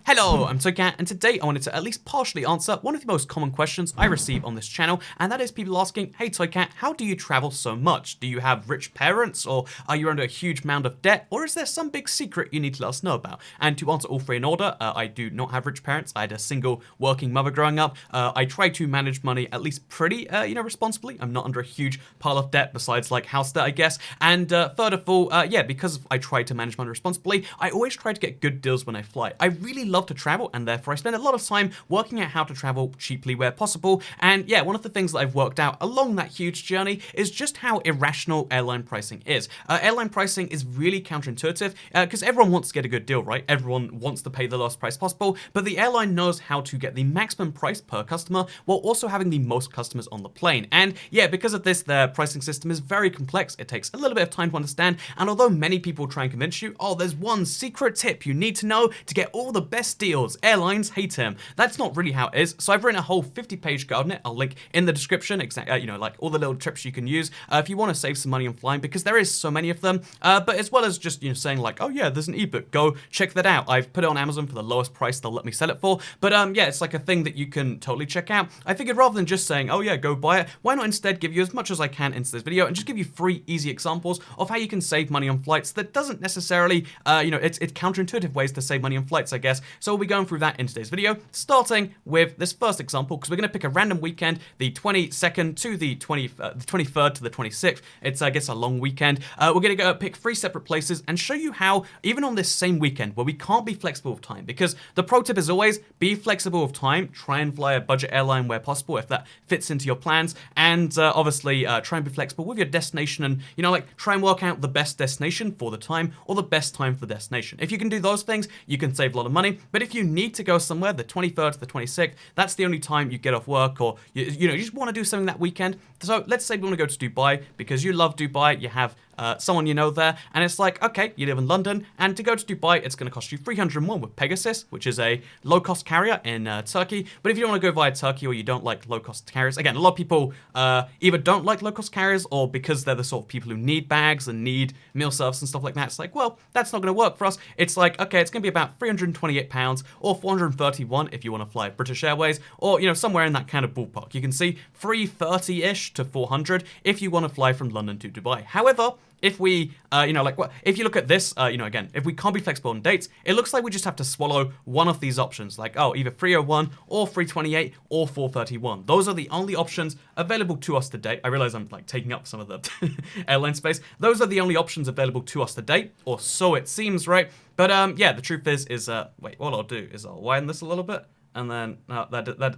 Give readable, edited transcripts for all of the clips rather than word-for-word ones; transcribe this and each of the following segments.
Hello, I'm Toycat, and today I wanted to at least partially answer one of the most common questions I receive on this channel, and that is people asking, hey Toycat, how do you travel so much? Do you have rich parents, or are you under a huge amount of debt, or is there some big secret you need to let us know about? And to answer all three in order, I do not have rich parents. I had a single working mother growing up. I try to manage money at least pretty, responsibly. I'm not under a huge pile of debt besides like house debt, I guess. And third of all, because I try to manage money responsibly, I always try to get good deals when I fly. I really love to travel, and therefore I spend a lot of time working out how to travel cheaply where possible. And yeah, one of the things that I've worked out along that huge journey is just how irrational airline pricing is. Airline pricing is really counterintuitive because everyone wants to get a good deal, right? Everyone wants to pay the lowest price possible, but the airline knows how to get the maximum price per customer while also having the most customers on the plane. And yeah, because of this, their pricing system is very complex. It takes a little bit of time to understand, and although many people try and convince you, oh, there's one secret tip you need to know to get all the best deals, airlines hate him. That's not really how it is. So I've written a whole 50-page guide on it. I'll link in the description, like all the little tips you can use if you want to save some money on flying, because there is so many of them. But as well as just saying like, oh yeah, there's an ebook, go check that out. I've put it on Amazon for the lowest price they'll let me sell it for. But yeah, it's like a thing that you can totally check out. I figured rather than just saying, oh yeah, go buy it, why not instead give you as much as I can into this video and just give you 3 easy examples of how you can save money on flights that doesn't necessarily, it's counterintuitive ways to save money on flights, I guess. So we'll be going through that in today's video, starting with this first example, because we're going to pick a random weekend, the 22nd to the 23rd to the 26th. It's, I guess, a long weekend. We're going to go pick 3 separate places and show you how, even on this same weekend, where we can't be flexible with time, because the pro tip is always be flexible with time, try and fly a budget airline where possible, if that fits into your plans, and obviously try and be flexible with your destination and, try and work out the best destination for the time, or the best time for the destination. If you can do those things, you can save a lot of money, but if you need to go somewhere the 23rd to the 26th, that's the only time you get off work, or you just want to do something that weekend. So let's say we want to go to Dubai because you love Dubai, you have someone you know there, and it's like, okay, you live in London, and to go to Dubai, it's going to cost you 301 with Pegasus, which is a low-cost carrier in Turkey. But if you don't want to go via Turkey, or you don't like low-cost carriers, again, a lot of people either don't like low-cost carriers, or because they're the sort of people who need bags and need meal service and stuff like that, it's like, well, that's not going to work for us. It's like, okay, it's going to be about £328 or 431 if you want to fly British Airways, or somewhere in that kind of ballpark. You can see 330-ish to 400 if you want to fly from London to Dubai. However, if we, if you look at this, again, if we can't be flexible on dates, it looks like we just have to swallow one of these options, like, oh, either 301 or 328 or 431. Those are the only options available to us to date. I realize I'm like taking up some of the airline space. Those are the only options available to us to date, or so it seems, right? But yeah, the truth is, wait, what I'll do is I'll widen this a little bit. And then,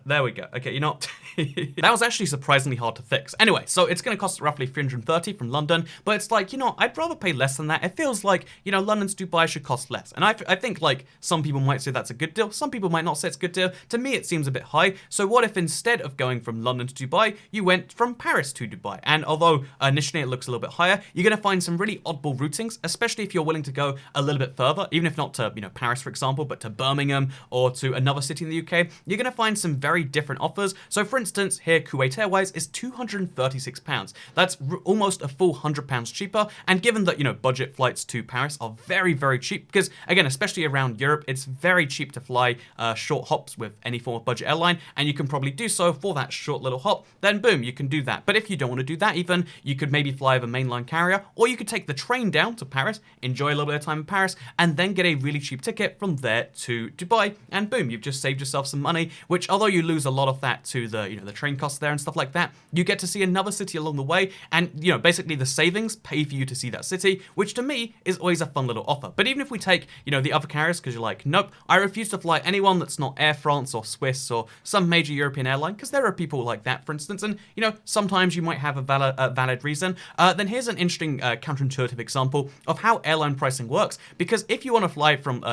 there we go. Okay, that was actually surprisingly hard to fix. Anyway, so it's going to cost roughly 330 from London, but it's like, I'd rather pay less than that. It feels like, London to Dubai should cost less. And I think, like, some people might say that's a good deal. Some people might not say it's a good deal. To me, it seems a bit high. So what if instead of going from London to Dubai, you went from Paris to Dubai? And although initially it looks a little bit higher, you're going to find some really oddball routings, especially if you're willing to go a little bit further, even if not to, Paris, for example, but to Birmingham or to another city in the UK. You're going to find some very different offers. So for instance, here Kuwait Airways is £236. That's almost a full £100 cheaper. And given that, budget flights to Paris are very, very cheap, because again, especially around Europe, it's very cheap to fly short hops with any form of budget airline, and you can probably do so for that short little hop, then boom, you can do that. But if you don't want to do that even, you could maybe fly with a mainline carrier, or you could take the train down to Paris, enjoy a little bit of time in Paris, and then get a really cheap ticket from there to Dubai, and boom, you've just saved yourself some money, which although you lose a lot of that to the, the train costs there and stuff like that, you get to see another city along the way, and, basically the savings pay for you to see that city, which to me is always a fun little offer. But even if we take, the other carriers, because you're like, nope, I refuse to fly anyone that's not Air France or Swiss or some major European airline, because there are people like that, for instance, and, sometimes you might have a valid reason, then here's an interesting counterintuitive example of how airline pricing works, because if you want to fly from,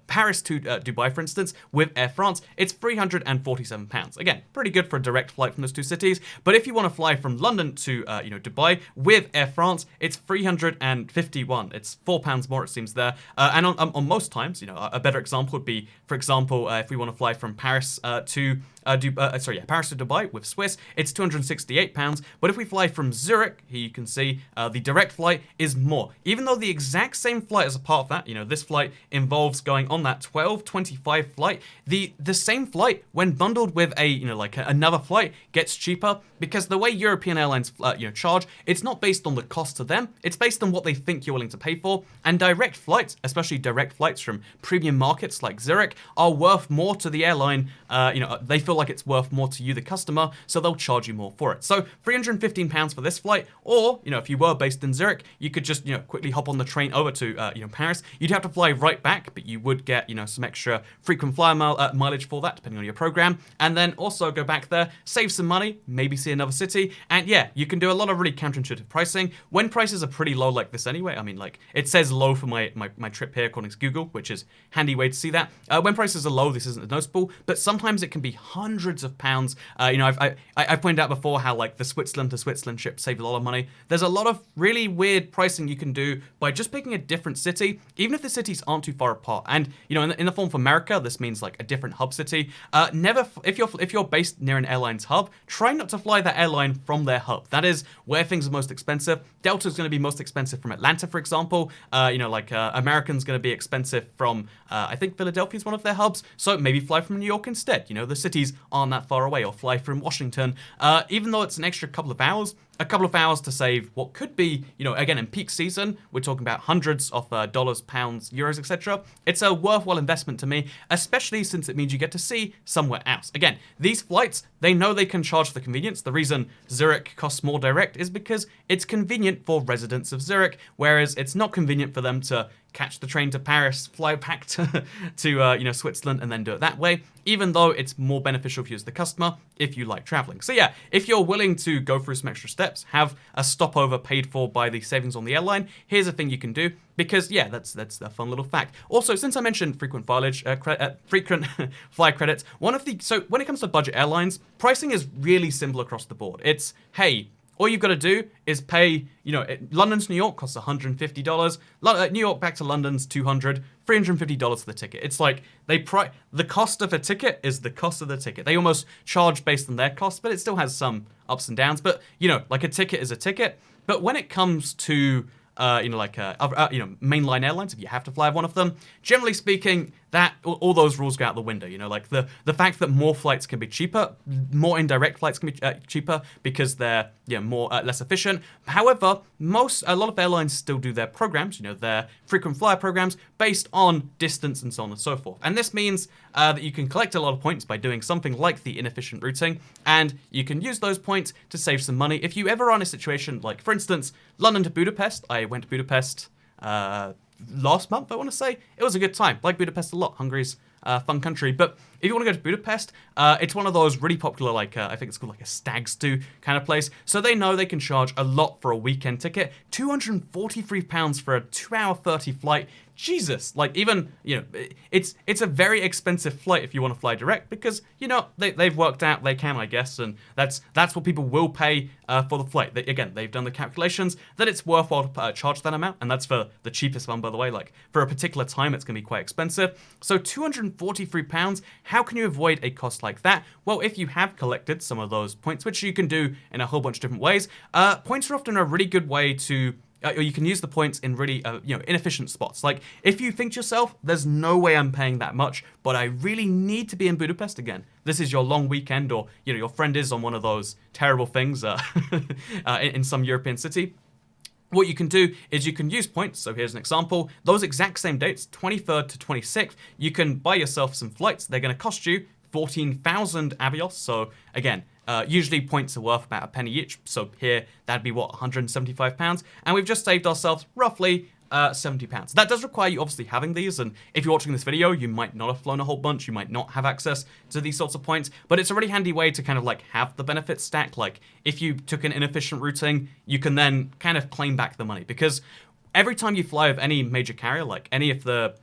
Paris to Dubai, for instance, with Air France, it's £347. Again, pretty good for a direct flight from those two cities. But if you want to fly from London to, Dubai with Air France, it's £351. It's £4 more, it seems there. And on most times, a better example would be, for example, if we want to fly from Paris to Paris to Dubai with Swiss, it's £268. But if we fly from Zurich, here you can see the direct flight is more. Even though the exact same flight as a part of that, this flight involves going on that 12:25 flight, the same flight when bundled with another flight gets cheaper, because the way European airlines charge, it's not based on the cost to them, it's based on what they think you're willing to pay for. And direct flights, especially direct flights from premium markets like Zurich, are worth more to the airline. They feel like it's worth more to you, the customer, so they'll charge you more for it. So £315 for this flight, or if you were based in Zurich, you could just quickly hop on the train over to Paris. You'd have to fly right back, but you would get some extra frequent flyer mileage for that, depending on your program, and then also go back there, save some money, maybe see another city, and yeah, you can do a lot of really counterintuitive pricing when prices are pretty low like this anyway. I mean, like, it says low for my trip here according to Google, which is a handy way to see that. When prices are low, this isn't noticeable, but sometimes it can be hundreds of pounds. I've pointed out before how like the Switzerland to Switzerland trip saved a lot of money. There's a lot of really weird pricing you can do by just picking a different city, even if the cities aren't too far apart. And in the form of America, this means like a different hub city. If you're based near an airline's hub, try not to fly that airline from their hub. That is where things are most expensive. Delta is going to be most expensive from Atlanta, for example. American's going to be expensive from I think Philadelphia is one of their hubs. So maybe fly from New York instead. The cities aren't that far away, or fly from Washington. Even though it's an extra couple of hours, to save what could be, again, in peak season, we're talking about hundreds of dollars, pounds, euros, etc. It's a worthwhile investment to me, especially since it means you get to see somewhere else. Again, these flights, they know they can charge for the convenience. The reason Zurich costs more direct is because it's convenient for residents of Zurich, whereas it's not convenient for them to catch the train to Paris, fly back to Switzerland, and then do it that way, even though it's more beneficial for you as the customer if you like traveling. So yeah, if you're willing to go through some extra steps, have a stopover paid for by the savings on the airline, here's a thing you can do, because yeah, that's a fun little fact. Also, since I mentioned frequent frequent flyer credits, when it comes to budget airlines, pricing is really simple across the board. It's, hey, all you've got to do is pay, London to New York costs $150. New York back to London's $200, $350 for the ticket. It's like the cost of a ticket is the cost of the ticket. They almost charge based on their cost, but it still has some ups and downs. But, like a ticket is a ticket. But when it comes to mainline airlines, if you have to fly one of them, generally speaking, that all those rules go out the window. Like the fact that more flights can be cheaper, more indirect flights can be cheaper because they're less efficient. However, a lot of airlines still do their programs, their frequent flyer programs, based on distance and so on and so forth. And this means that you can collect a lot of points by doing something like the inefficient routing, and you can use those points to save some money. If you ever are in a situation like, for instance, London to Budapest, I went to Budapest last month, I want to say. It was a good time. Like Budapest a lot. Hungary's a fun country. But if you want to go to Budapest, it's one of those really popular, I think it's called like a stag's do kind of place. So they know they can charge a lot for a weekend ticket. £243 for a 2-hour 30 flight. Jesus, it's a very expensive flight if you want to fly direct, because they've worked out they can, I guess, and that's what people will pay for the flight. They've done the calculations that it's worthwhile to charge that amount, and that's for the cheapest one, by the way. Like, for a particular time, it's going to be quite expensive. So £243. How can you avoid a cost like that? Well, if you have collected some of those points, which you can do in a whole bunch of different ways, points are often a really good way to. Or you can use the points in really, inefficient spots. Like, if you think to yourself, there's no way I'm paying that much, but I really need to be in Budapest again. This is your long weekend, or, your friend is on one of those terrible things in some European city. What you can do is you can use points. So here's an example. Those exact same dates, 23rd to 26th, you can buy yourself some flights. They're going to cost you 14,000 avios. So again, usually points are worth about a penny each. So here, that'd be what, £175? And we've just saved ourselves roughly £70. That does require you obviously having these, and if you're watching this video, you might not have flown a whole bunch, you might not have access to these sorts of points, but it's a really handy way to kind of like have the benefits stack. Like, if you took an inefficient routing, you can then kind of claim back the money, because every time you fly with any major carrier, like any of the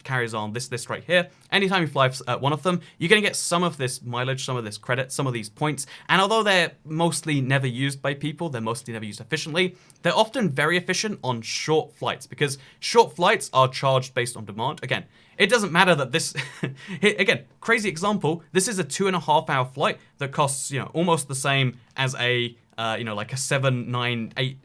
carries on this list right here. Anytime you fly one of them, you're going to get some of this mileage, some of this credit, some of these points. And although they're mostly never used by people, they're mostly never used efficiently, they're often very efficient on short flights because short flights are charged based on demand. Again, it doesn't matter that this, again, crazy example, this is a 2.5-hour flight that costs, almost the same as a like a 7, 9, 8,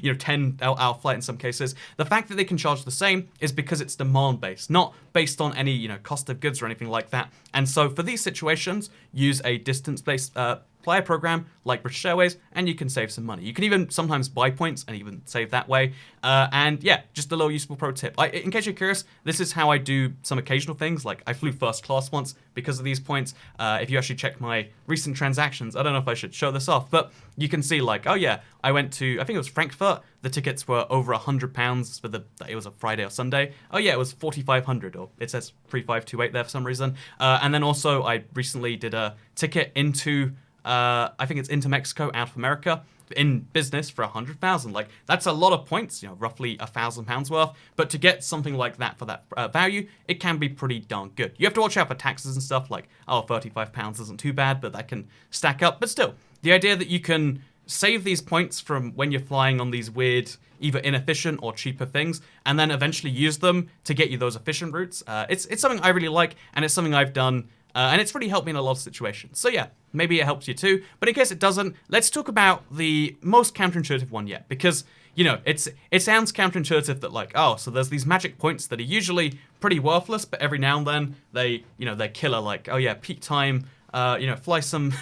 10-hour flight in some cases. The fact that they can charge the same is because it's demand-based, not based on any, cost of goods or anything like that. And so for these situations, use a distance-based flyer program like British Airways, and you can save some money. You can even sometimes buy points and even save that way. And yeah, just a little useful pro tip. In case you're curious, this is how I do some occasional things. Like I flew first class once because of these points. If you actually check my recent transactions, I don't know if I should show this off, but you can see like, oh yeah, I went to, I think it was Frankfurt. The tickets were over £100 for it was a Friday or Sunday. Oh yeah, it was 4,500, or it says 3,528 there for some reason. And then also I recently did a ticket into, I think it's into Mexico, out of America, in business for 100,000. Like that's a lot of points, roughly £1,000 worth. But to get something like that for that value, it can be pretty darn good. You have to watch out for taxes and stuff. Like, oh, £35 isn't too bad, but that can stack up. But still, the idea that you can save these points from when you're flying on these weird, either inefficient or cheaper things, and then eventually use them to get you those efficient routes. It's something I really like, and it's something I've done. And it's really helped me in a lot of situations. So yeah, maybe it helps you too. But in case it doesn't, let's talk about the most counterintuitive one yet. Because, it sounds counterintuitive that like, oh, so there's these magic points that are usually pretty worthless, but every now and then they're killer. Like, oh yeah, peak time, fly some,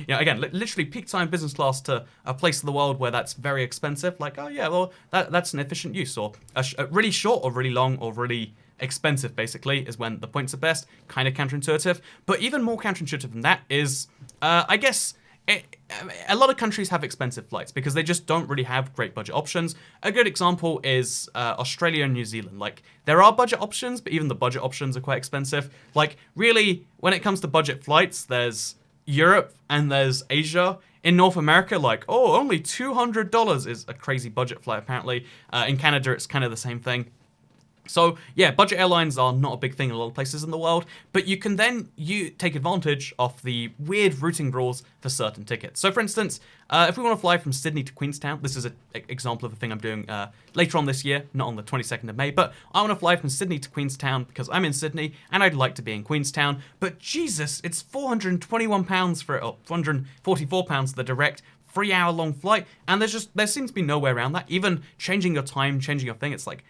again, literally peak time business class to a place in the world where that's very expensive. Like, oh yeah, well, that's an efficient use. Or a really short or really long or really expensive, basically, is when the points are best. Kind of counterintuitive. But even more counterintuitive than that is, I guess, a lot of countries have expensive flights because they just don't really have great budget options. A good example is Australia and New Zealand. Like, there are budget options, but even the budget options are quite expensive. Like, really, when it comes to budget flights, there's Europe and there's Asia. In North America, like, oh, only $200 is a crazy budget flight, apparently. In Canada, it's kind of the same thing. So yeah, budget airlines are not a big thing in a lot of places in the world, but you can then take advantage of the weird routing rules for certain tickets. So for instance, if we want to fly from Sydney to Queenstown, this is an example of a thing I'm doing later on this year, not on the 22nd of May, but I want to fly from Sydney to Queenstown because I'm in Sydney and I'd like to be in Queenstown, but Jesus, it's £421 for it, or £444 the direct 3-hour-long flight, and there seems to be no way around that. Even changing your time, changing your thing, it's like,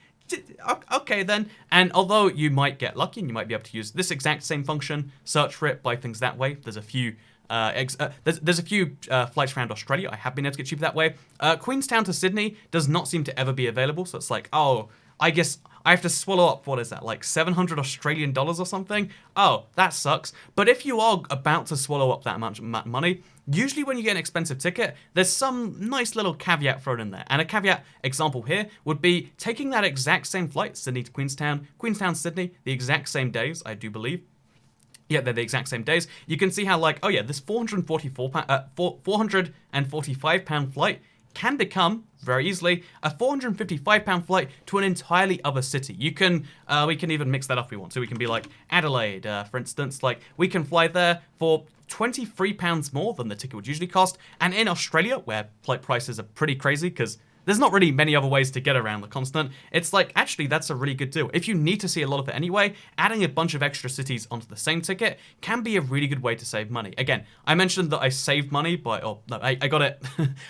okay then. And although you might get lucky and you might be able to use this exact same function, search for it, buy things that way. There's a few there's a few flights around Australia I have been able to get cheaper that way. Queenstown to Sydney does not seem to ever be available, so it's like, oh, I guess I have to swallow up, what is that, like 700 Australian dollars or something? Oh, that sucks. But if you are about to swallow up that much money, usually when you get an expensive ticket, there's some nice little caveat thrown in there. And a caveat example here would be taking that exact same flight, Sydney to Queenstown, Queenstown, Sydney, the exact same days, I do believe. Yeah, they're the exact same days. You can see how, like, oh yeah, this £445 flight can become, very easily, a £455 flight to an entirely other city. We can even mix that up if we want. So we can be like Adelaide, for instance. Like, we can fly there for £23 more than the ticket would usually cost. And in Australia, where flight prices are pretty crazy because there's not really many other ways to get around the continent, it's like, actually, that's a really good deal. If you need to see a lot of it anyway, adding a bunch of extra cities onto the same ticket can be a really good way to save money. Again, I mentioned that I saved money I got it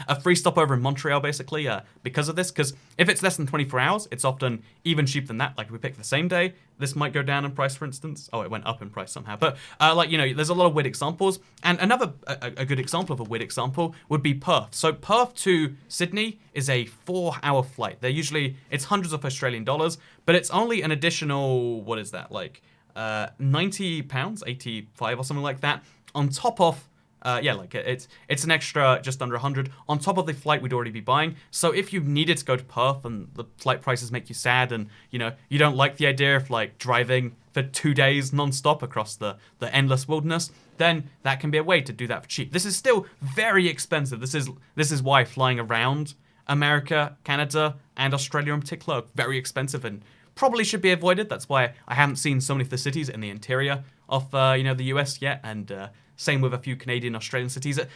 a free stopover in Montreal, basically, because of this, because if it's less than 24 hours, it's often even cheaper than that. Like, if we pick the same day, this might go down in price, for instance. Oh, it went up in price somehow. But, there's a lot of weird examples. And another, a good example of a weird example would be Perth. So Perth to Sydney is a 4-hour flight. It's hundreds of Australian dollars, but it's only an additional, what is that, like £90, 85 or something like that, on top of, it's an extra just under 100 on top of the flight we'd already be buying. So if you needed to go to Perth and the flight prices make you sad and, you don't like the idea of, like, driving for 2 days non-stop across the endless wilderness, then that can be a way to do that for cheap. This is still very expensive. This is why flying around America, Canada, and Australia in particular are very expensive and probably should be avoided. That's why I haven't seen so many of the cities in the interior of, the US yet, and same with a few Canadian, Australian cities that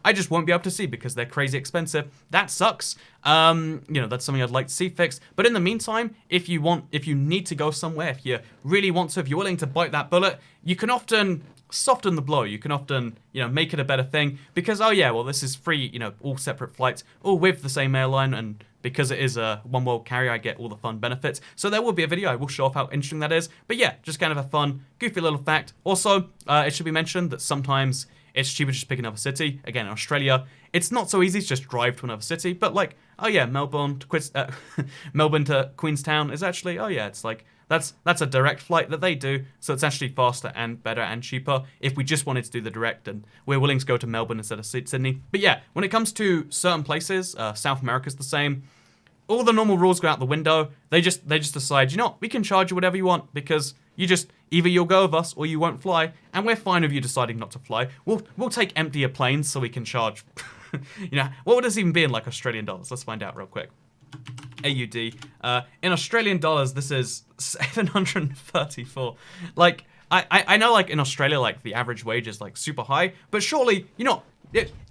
I just won't be able to see because they're crazy expensive. That sucks. That's something I'd like to see fixed. But in the meantime, if you need to go somewhere, if you really want to, if you're willing to bite that bullet, you can often soften the blow. You can often, make it a better thing because, oh yeah, well, this is free, all separate flights, all with the same airline, and because it is a one world carrier, I get all the fun benefits. So there will be a video. I will show off how interesting that is. But yeah, just kind of a fun, goofy little fact. Also, it should be mentioned that sometimes it's cheaper just to pick another city. Again, in Australia, it's not so easy to just drive to another city. But like, oh yeah, Melbourne to Melbourne to Queenstown is actually, oh yeah, it's like, that's a direct flight that they do, so it's actually faster and better and cheaper if we just wanted to do the direct, and we're willing to go to Melbourne instead of Sydney. But yeah, when it comes to certain places, South America's the same. All the normal rules go out the window. They just decide, we can charge you whatever you want because either you'll go with us or you won't fly, and we're fine with you deciding not to fly. We'll take emptier planes so we can charge. What would this even be in like Australian dollars? Let's find out real quick. AUD. In Australian dollars, this is 734. Like, I know, like, in Australia, like, the average wage is, like, super high, but surely,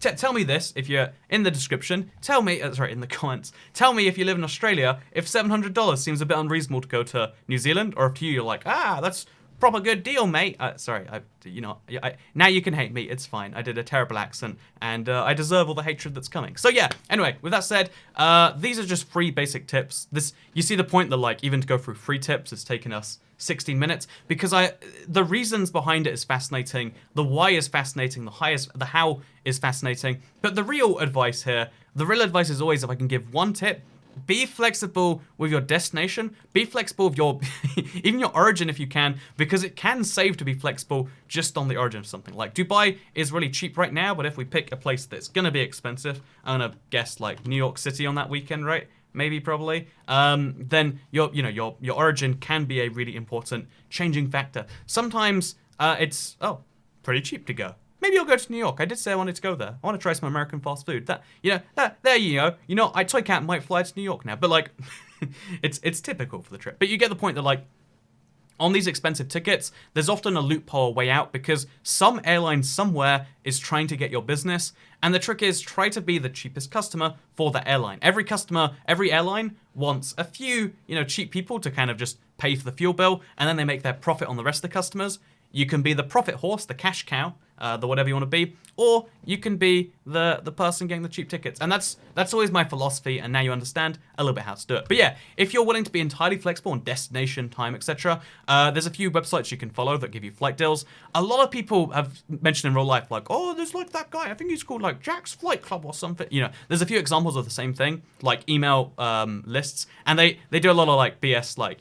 tell me this, if you're in the description, tell me, sorry, in the comments, tell me if you live in Australia, if $700 seems a bit unreasonable to go to New Zealand, or if to you, you're like, that's proper good deal, mate. Sorry, now you can hate me. It's fine. I did a terrible accent, and I deserve all the hatred that's coming. So yeah. Anyway, with that said, these are just free basic tips. You see the point that like even to go through free tips, it's taken us 16 minutes because the reasons behind it is fascinating. The why is fascinating. The how is fascinating. But the real advice here, is always if I can give one tip. Be flexible with your destination. Be flexible with your, even your origin if you can, because it can save to be flexible just on the origin of something. Like Dubai is really cheap right now, but if we pick a place that's gonna be expensive, I'm gonna guess like New York City on that weekend, right? Maybe, probably. Then your origin can be a really important changing factor. Sometimes it's pretty cheap to go. Maybe I'll go to New York. I did say I wanted to go there. I want to try some American fast food. Toy Cat might fly to New York now, but like, it's typical for the trip. But you get the point that like, on these expensive tickets, there's often a loophole way out because some airline somewhere is trying to get your business, and the trick is try to be the cheapest customer for the airline. Every airline wants a few, cheap people to kind of just pay for the fuel bill, and then they make their profit on the rest of the customers. You can be the profit horse, the cash cow, the whatever you want to be, or you can be the person getting the cheap tickets. And that's always my philosophy, and now you understand a little bit how to do it. But yeah, if you're willing to be entirely flexible on destination, time, etc., there's a few websites you can follow that give you flight deals. A lot of people have mentioned in real life, like, oh, there's like that guy, I think he's called like Jack's Flight Club or something. There's a few examples of the same thing, like email lists, and they do a lot of like BS, like,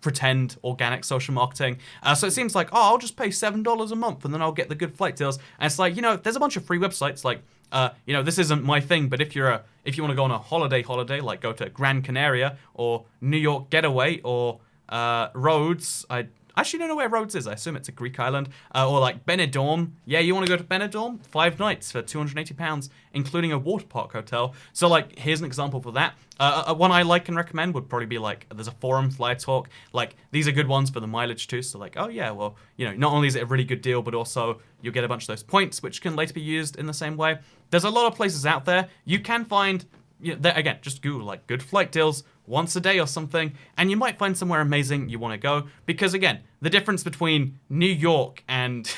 pretend organic social marketing. So it seems like, I'll just pay $7 a month and then I'll get the good flight deals. And it's like, there's a bunch of free websites like, this isn't my thing, but if you want to go on a holiday, like go to Gran Canaria or New York Getaway or Rhodes, I actually don't know where Rhodes is. I assume it's a Greek island. Or like Benidorm. Yeah, you want to go to Benidorm? 5 nights for £280, including a water park hotel. So like, here's an example for that. One I like and recommend would probably be like, there's a Forum Fly Talk. Like, these are good ones for the mileage too. So like, oh yeah, well, not only is it a really good deal, but also you'll get a bunch of those points, which can later be used in the same way. There's a lot of places out there. You can find, again, just Google like good flight deals once a day or something, and you might find somewhere amazing you want to go. Because again, the difference between New York and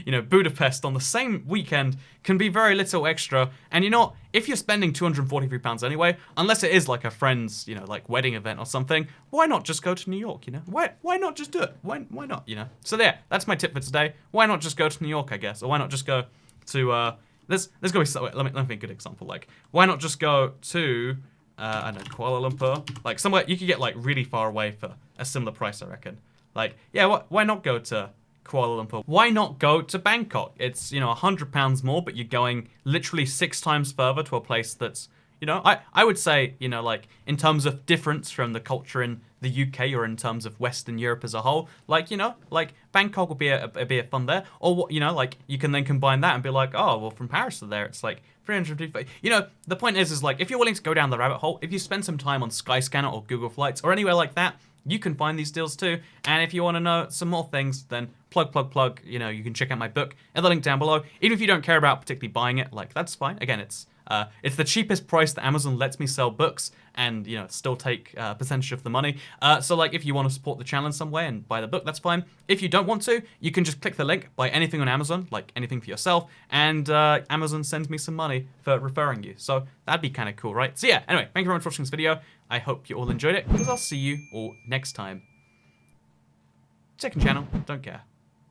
Budapest on the same weekend can be very little extra. And if you're spending £243 anyway, unless it is like a friend's like wedding event or something, why not just go to New York? Why not just do it? Why not? So there, that's my tip for today. Why not just go to New York, I guess? Or why not just go to there's gonna be let me think a good example. Like, why not just go to I don't know, Kuala Lumpur, like somewhere you could get like really far away for a similar price, I reckon. Like, yeah, why not go to Kuala Lumpur? Why not go to Bangkok? It's, £100 more, but you're going literally 6 times further to a place that's, I would say, like in terms of difference from the culture in the UK or in terms of Western Europe as a whole, like, like Bangkok would be a fun there. Or, like you can then combine that and be like, oh, well, from Paris to there, it's like 350. You know, the point is like, if you're willing to go down the rabbit hole, if you spend some time on Skyscanner or Google Flights or anywhere like that, you can find these deals too. And if you want to know some more things, then plug, you know, you can check out my book in the link down below. Even if you don't care about particularly buying it, like, that's fine. Again, it's the cheapest price that Amazon lets me sell books, and, you know, still take a percentage of the money. So, like, if you want to support the channel in some way and buy the book, that's fine. If you don't want to, you can just click the link, buy anything on Amazon, like anything for yourself, and Amazon sends me some money for referring you. So that'd be kind of cool, right? So yeah, anyway, thank you very much for watching this video. I hope you all enjoyed it, because I'll see you all next time. Second channel, don't care.